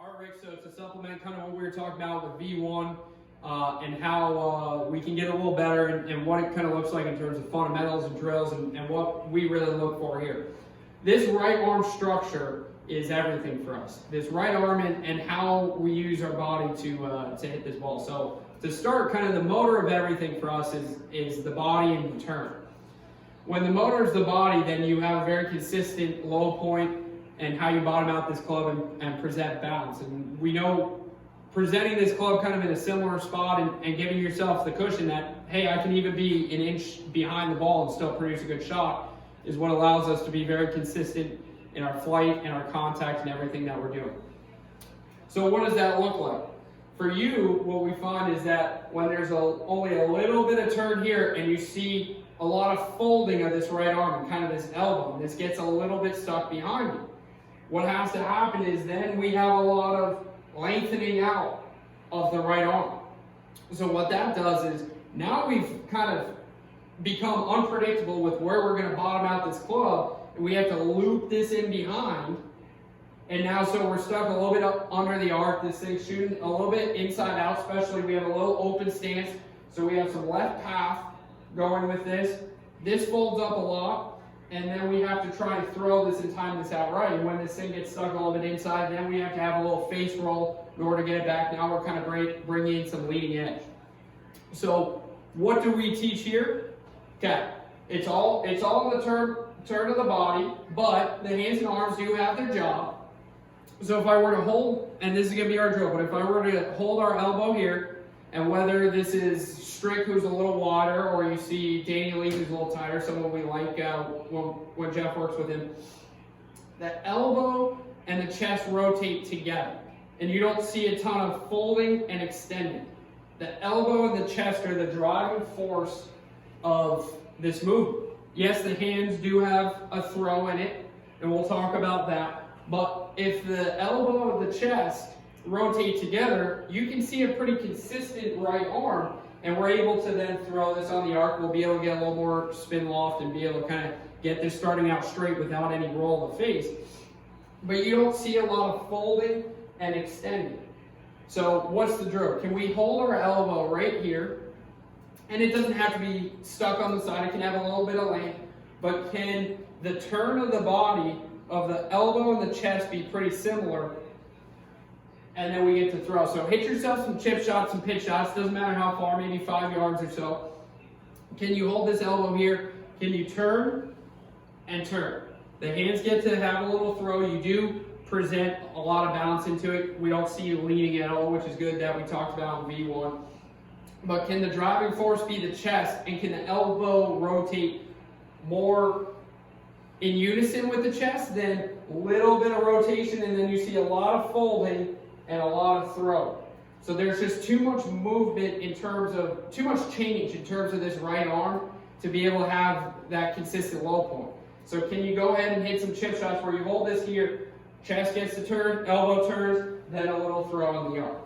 All right, Rick, so to supplement kind of what we were talking about with V1 and how we can get a little better and what it kind of looks like in terms of fundamentals and drills and what we really look for here. This right arm structure is everything for us. This right arm and how we use our body to hit this ball. So to start, kind of the motor of everything for us is the body and the turn. When the motor is the body, then you have a very consistent low point and how you bottom out this club and present balance. And we know presenting this club kind of in a similar spot and giving yourself the cushion that, hey, I can even be an inch behind the ball and still produce a good shot is what allows us to be very consistent in our flight and our contact and everything that we're doing. So what does that look like? For you, what we find is that when there's only a little bit of turn here and you see a lot of folding of this right arm and kind of this elbow, and this gets a little bit stuck behind you. What has to happen is then we have a lot of lengthening out of the right arm. So what that does is now we've kind of become unpredictable with where we're going to bottom out this club, and we have to loop this in behind. And now so we're stuck a little bit up under the arc. This thing's shooting a little bit inside out, especially we have a little open stance. So we have some left path going with this. This folds up a lot. And then we have to try and throw this and time this out right. And when this thing gets stuck a little bit inside, then we have to have a little face roll in order to get it back. Now we're kind of bringing in some leading edge. So what do we teach here? Okay, it's all in the turn of the body, but the hands and arms do have their job. So if I were to hold, and this is going to be our drill, but if I were to hold our elbow here, and whether this is Strick, who's a little wider, or you see Danny Lee, who's a little tighter, someone we like when Jeff works with him, the elbow and the chest rotate together. And you don't see a ton of folding and extending. The elbow and the chest are the driving force of this movement. Yes, the hands do have a throw in it, and we'll talk about that. But if the elbow and the chest rotate together, you can see a pretty consistent right arm, and we're able to then throw this on the arc. We'll be able to get a little more spin loft and be able to kind of get this starting out straight without any roll of the face. But you don't see a lot of folding and extending. So what's the drill? Can we hold our elbow right here? And it doesn't have to be stuck on the side. It can have a little bit of length. But can the turn of the body of the elbow and the chest be pretty similar? And then we get to throw. So hit yourself some chip shots, some pitch shots. Doesn't matter how far, maybe 5 yards or so. Can you hold this elbow here? Can you turn and turn? The hands get to have a little throw. You do present a lot of balance into it. We don't see you leaning at all, which is good, that we talked about in V1. But can the driving force be the chest, and can the elbow rotate more in unison with the chest? Then a little bit of rotation, and then you see a lot of folding and a lot of throw. So there's just too much movement in terms of, too much change in terms of this right arm to be able to have that consistent low point. So can you go ahead and hit some chip shots where you hold this here, chest gets to turn, elbow turns, then a little throw on the arm.